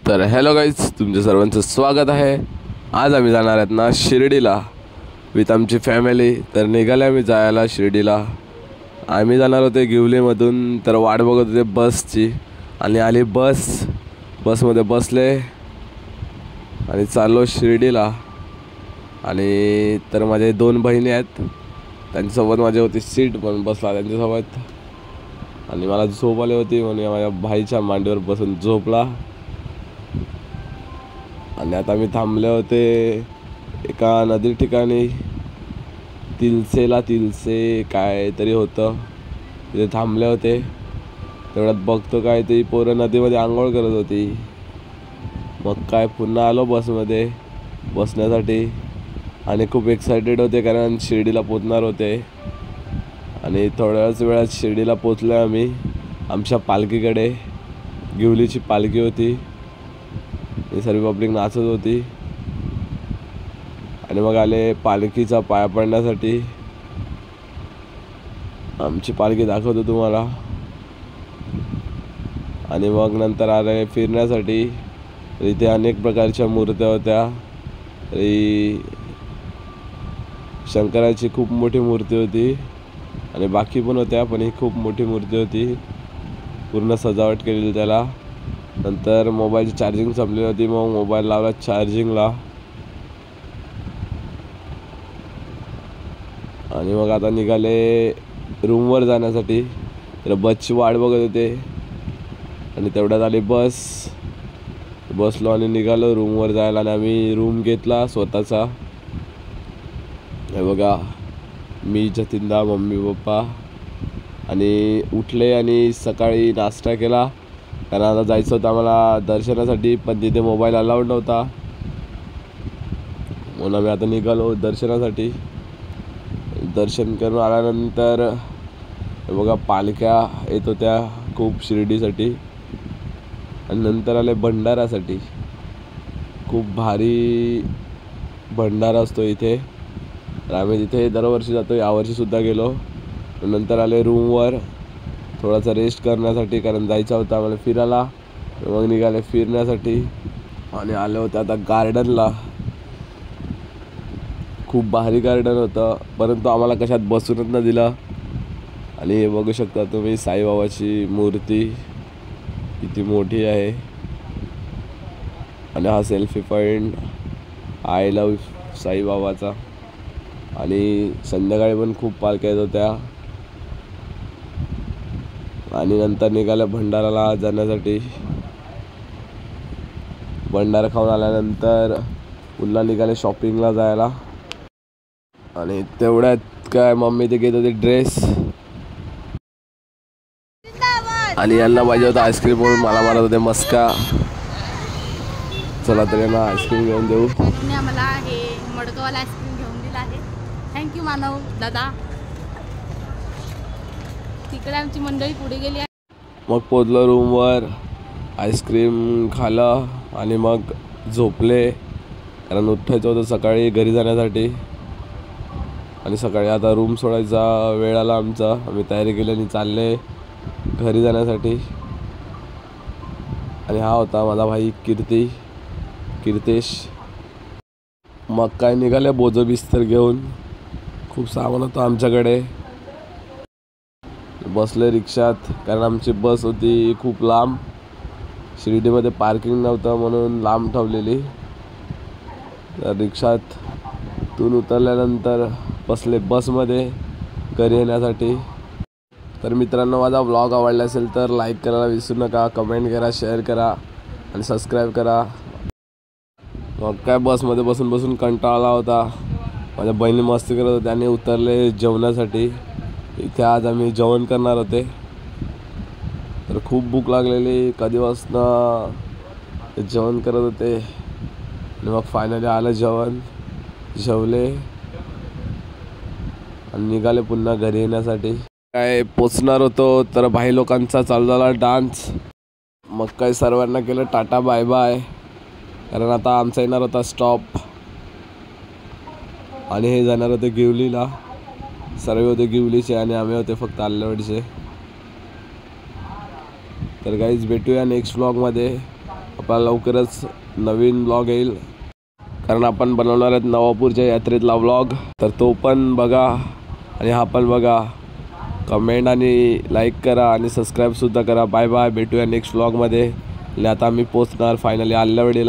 तर hello guys, तुमच्या सर्वांचं स्वागत आहे। आज आम्ही जाणार आहेत ना शिर्डीला विथ आमची फॅमिली। तर निघाले आम्ही जायला शिर्डीला। आम्ही जाणार होते गिवलीमधून, तर वाट बघत होते बसची आणि आली बसमध्ये बसले आणि चाललो शिर्डीला। आणि तर माझे 2 बहिणी आहेत, त्यांच्यासोबत माझी होती सीट, पण बसला त्यांच्यासोबत। आणि मला झोप आली होती म्हणून माझ्या भाईच्या मांडीवर बसून झोपला। आणि आता मी थांबले होते एका नदी ठिकाणी, तिलसे काय तरी होतं, तिथे थांबले होते। तेवढ्यात बघतो काय ती पोरं नदीमध्ये आंघोळ करत होती। मग काय पुन्हा आलो बसमध्ये बसण्यासाठी आणि खूप एक्सायटेड होते, कारण शिर्डीला पोचणार होते। आणि थोड्याच वेळात शिर्डीला पोचलो आम्ही आमच्या पालखीकडे। गिवलीची पालखी होती, सर्व पब्लिक नाचत होती। आणि मग आले पालखीचा पाया पडण्यासाठी। आमची पालखी दाखवतो तुम्हाला। आणि मग नंतर आले फिरण्यासाठी। इथे अनेक प्रकारच्या मूर्त्या होत्या। शंकराची खूप मोठी मूर्ती होती आणि बाकी पण होत्या, पण ही खूप मोठी मूर्ती होती, पूर्ण सजावट केलेली त्याला। नंतर मोबाईलची चार्जिंग संपली होती, मग मोबाईल लावला चार्जिंगला। आणि मग आता निघाले रूमवर जाण्यासाठी। तर बसची वाट बघत होते आणि तेवढ्यात आली बसलो आणि निघालो रूमवर जायला। आणि आम्ही रूम घेतला स्वतःचा। हे बघा, मी, जतिनदा, मम्मी पप्पा आणि उठले आणि सकाळी नाश्ता केला, कारण आता जायचं होतं आम्हाला दर्शनासाठी, पण तिथे मोबाईल अलाउड नव्हता। म्हणून आम्ही आता निघालो दर्शनासाठी। दर्शन करून आल्यानंतर हे बघा पालख्या येत होत्या खूप शिर्डीसाठी। आणि नंतर आले भंडारासाठी। खूप भारी भंडारा असतो इथे, तर आम्ही तिथे दरवर्षी जातो, यावर्षीसुद्धा गेलो। नंतर आले रूमवर थोडासा रेस्ट करण्यासाठी, कारण जायचं होतं आम्हाला फिरायला। मग निघाले फिरण्यासाठी आणि आले होते आता गार्डनला। खूप भारी गार्डन होतं, परंतु आम्हाला कशात बसूनच न दिलं। आणि हे बघू शकता तुम्ही, साईबाबाची मूर्ती किती मोठी आहे। आणि हा सेल्फी पॉईंट आय लव्ह साईबाबाचा। आणि संध्याकाळी पण खूप पालख्या येत होत्या। आणि नंतर निघाले भंडाराला जाण्यासाठी। भंडारा खाऊन आल्यानंतर पुन्हा निघाले शॉपिंगला जायला। आणि तेवढ्यात काय मम्मी ते घेत होती ड्रेस, आणि यांना पाहिजे होतं आईस्क्रीम, म्हणून मला मारत होते मस्का। चला तर यांना आईस्क्रीम घेऊन देऊ। आम्हाला हे मडकवाला आईस्क्रीम घेऊन दिला आहे, थँक्यू मानव दादा। तिकडे आमची मंडळी पुढे गेली आहे। मग पोचलो रूमवर, आईस्क्रीम खाल्लं आणि मग झोपले, कारण उठायचं होतं सकाळी घरी जाण्यासाठी। आणि सकाळी आता रूम सोडायचा वेळ आला आमचा, आम्ही तयारी केली आणि चालले घरी जाण्यासाठी। आणि हा होता माझा भाई कीर्तेश। मग काय निघाले बोजो बिस्तर घेऊन, खूप सामान होतं आमच्याकडे। बसले रिक्षात, कारण आमची बस होती खूप लांब, शिर्डीमध्ये पार्किंग नव्हतं म्हणून लांब ठेवलेली। तर रिक्षातून उतरल्यानंतर बसले बसमध्ये घरी येण्यासाठी। तर मित्रांनो, माझा व्लॉग आवडला असेल तर लाईक करायला विसरू नका, कमेंट करा, शेअर करा आणि सबस्क्राईब करा। मग काय बसमध्ये बसून कंटाळा आला होता, माझ्या बहिणी मस्ती करत होत्या आणि उतरले जेवणासाठी। इथे आज आम्ही जेवण करणार होते, तर खूप भूक लागलेली, कधीपासनं जेवण करत होते। आणि मग फायनली आलं जेवण, जेवले आणि निघाले पुन्हा घरी येण्यासाठी। काय पोचणार होतो तर भाई लोकांचा चालू झाला डान्स। मग काय सर्वांना केलं टाटा बाय बाय, कारण आता आमचा येणार होता स्टॉप आणि हे जाणार होते गिवलीला। सर्व होते गिवलीचे आणि आम्ही होते फक्त आल्लवडचे। तर गाईज भेटूया नेक्स्ट व्लॉगमध्ये। आपला लवकरच नवीन ब्लॉग येईल, कारण आपण बनवणार आहेत नवापूरच्या यात्रेतला व्लॉग, तर तो पण बघा आणि हा पण बघा. कमेंट आणि लाईक करा आणि सबस्क्राईबसुद्धा करा. बाय बाय, भेटूया नेक्स्ट व्लॉगमध्ये. आणि आता आम्ही पोचणार फायनली आल्या वेळेला.